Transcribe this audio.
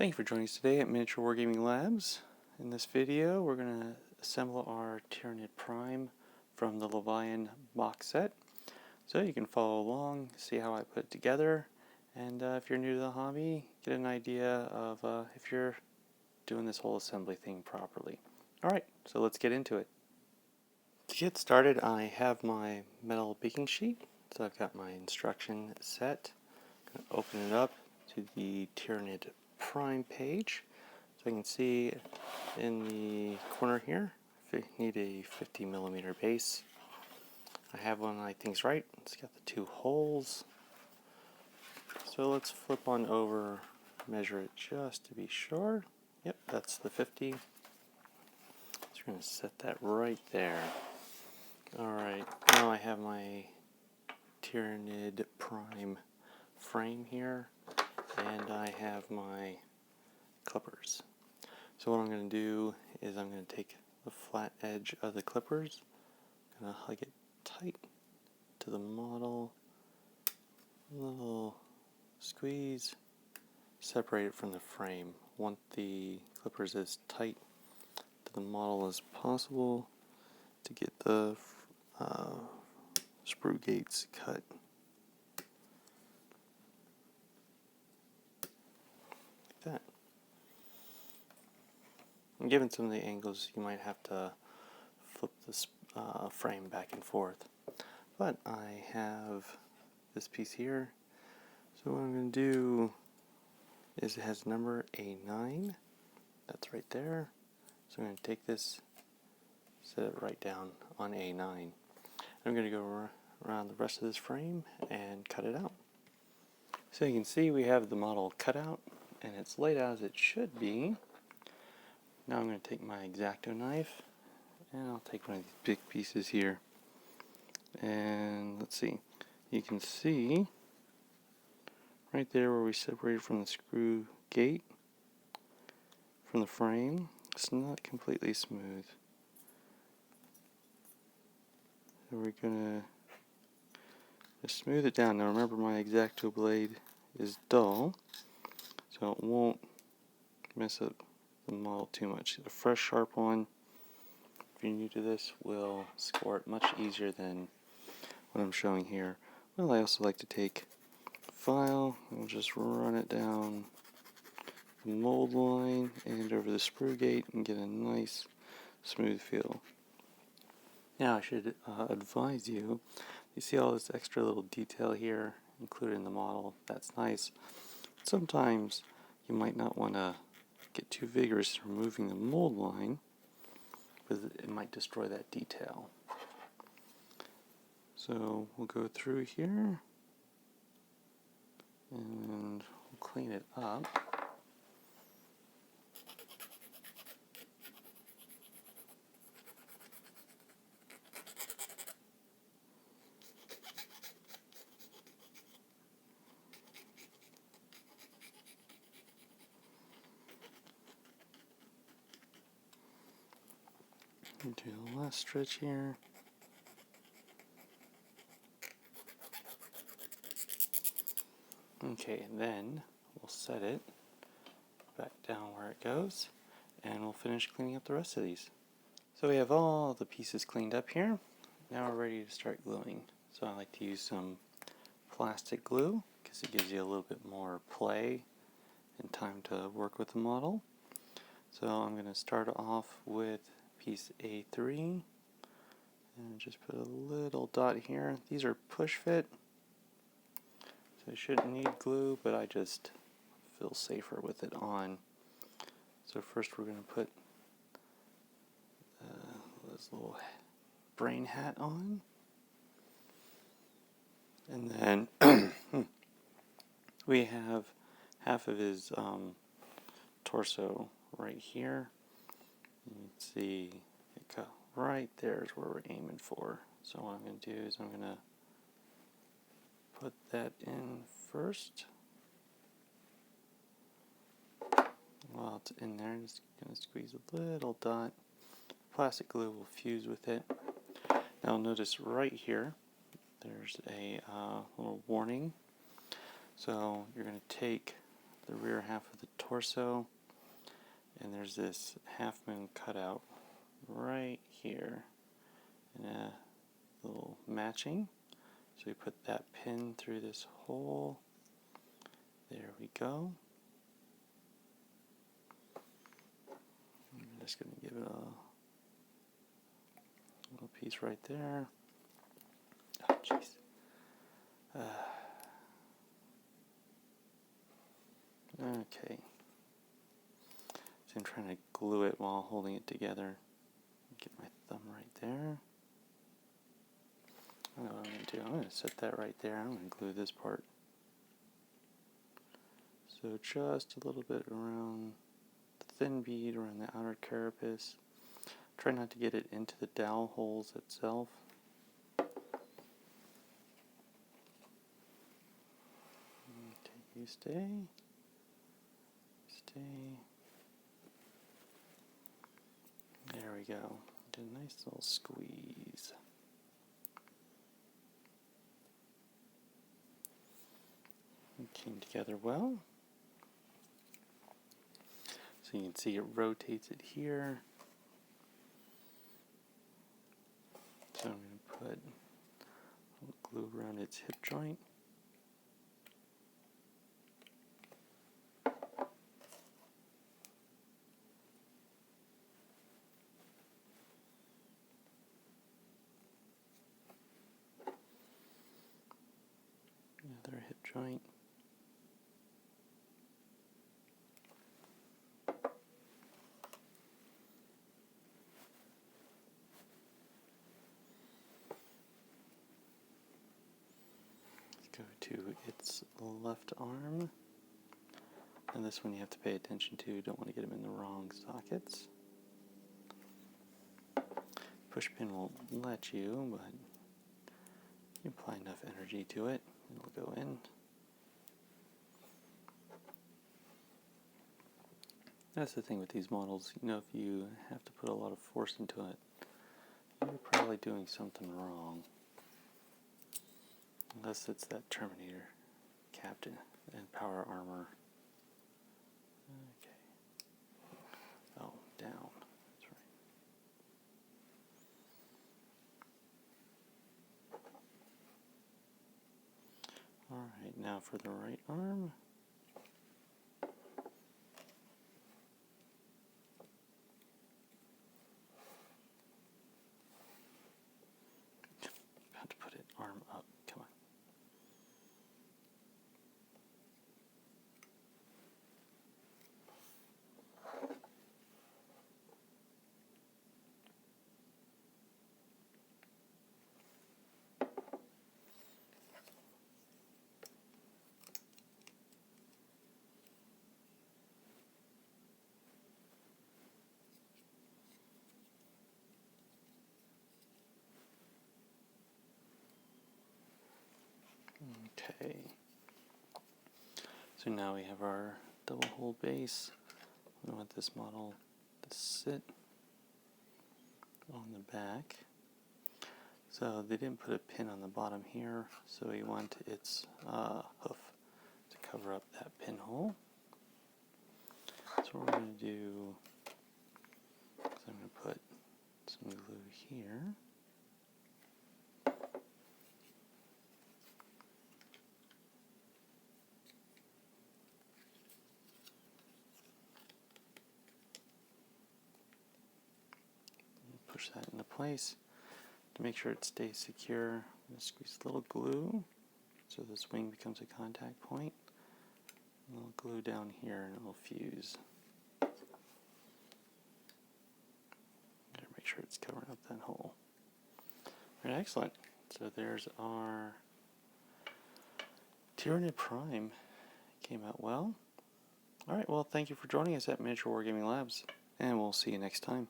Thank you for joining us today at Miniature Wargaming Labs. In this video, we're going to assemble our Tyranid Prime from the Levian box set. So you can follow along, see how I put it together, and if you're new to the hobby, get an idea of if you're doing this whole assembly thing properly. Alright, so let's get into it. To get started, I have my metal baking sheet. So I've got my instruction set. I'm going to open it up to the Tyranid Prime page. So I can see in the corner here, if you need a 50mm base. I have one I think's right. It's got the two holes. So let's flip on over, measure it just to be sure. Yep, that's the 50. So we're going to set that right there. Alright, now I have my Tyranid Prime frame here, and I have my clippers. So what I'm going to do is I'm going to take the flat edge of the clippers, I'm going to hug it tight to the model, little squeeze, separate it from the frame. Want the clippers as tight to the model as possible to get the sprue gates cut. Like that. And given some of the angles, you might have to flip this frame back and forth. But I have this piece here. So what I'm going to do is it has number A9. That's right there. So I'm going to take this, set it right down on A9. I'm going to go around the rest of this frame and cut it out. So you can see we have the model cut out and it's laid out as it should be. Now I'm going to take my X-Acto knife and I'll take one of these big pieces here. And let's see, you can see right there where we separated from the screw gate from the frame, it's not completely smooth. So we're going to smooth it down. Now remember, my X-Acto blade is dull, so it won't mess up the model too much. A fresh sharp one, if you're new to this, will score it much easier than what I'm showing here. Well, I also like to take a file and we'll just run it down the mold line and over the sprue gate and get a nice smooth feel. Now I should advise you, you see all this extra little detail here included in the model. That's nice. Sometimes you might not want to get too vigorous in removing the mold line, because it might destroy that detail. So we'll go through here and we'll clean it up. Do the last stretch here. Okay, and then we'll set it back down where it goes, and we'll finish cleaning up the rest of these. So we have all the pieces cleaned up here. Now we're ready to start gluing. So I like to use some plastic glue because it gives you a little bit more play and time to work with the model. So I'm going to start off with piece A3 and just put a little dot here. These are push fit, so you shouldn't need glue, but I just feel safer with it on. So first we're going to put this little brain hat on, and then we have half of his torso right here. You can see it got right there is where we're aiming for. So what I'm going to do is I'm going to put that in first. While it's in there, I'm just going to squeeze a little dot. Plastic glue will fuse with it. Now notice right here, there's a little warning. So you're going to take the rear half of the torso, and there's this half moon cutout right here, and a little matching. So we put that pin through this hole. There we go. I'm just going to give it a little piece right there. Oh, jeez. Okay. So I'm trying to glue it while holding it together. Get my thumb right there. I know what I'm going to do. I'm going to set that right there. I'm going to glue this part. So just a little bit around the thin bead, around the outer carapace. Try not to get it into the dowel holes itself. Okay, you stay. Stay. There we go. Get a nice little squeeze. It came together well. So you can see it rotates it here. So I'm going to put a little glue around its hip joint. Another hip joint. Let's go to its left arm. And this one you have to pay attention to. You don't want to get them in the wrong sockets. Push pin won't let you, but you apply enough energy to it, it'll go in. That's the thing with these models, you know, if you have to put a lot of force into it, you're probably doing something wrong. Unless it's that Terminator captain and power armor. Okay. Oh, down. That's right. Alright, now for the right arm. About to put it arm up. Come on. Okay, so now we have our double hole base. We want this model to sit on the back. So they didn't put a pin on the bottom here, so we want its hoof to cover up that pinhole. So what we're going to do is I'm going to put some glue here. Push that into place. To make sure it stays secure, I'm going to squeeze a little glue so this wing becomes a contact point. A little glue down here and it will fuse. Make sure it's covering up that hole. Alright, excellent. So there's our Tyranid Prime. Came out well. Alright, well, thank you for joining us at Miniature Wargaming Labs, and we'll see you next time.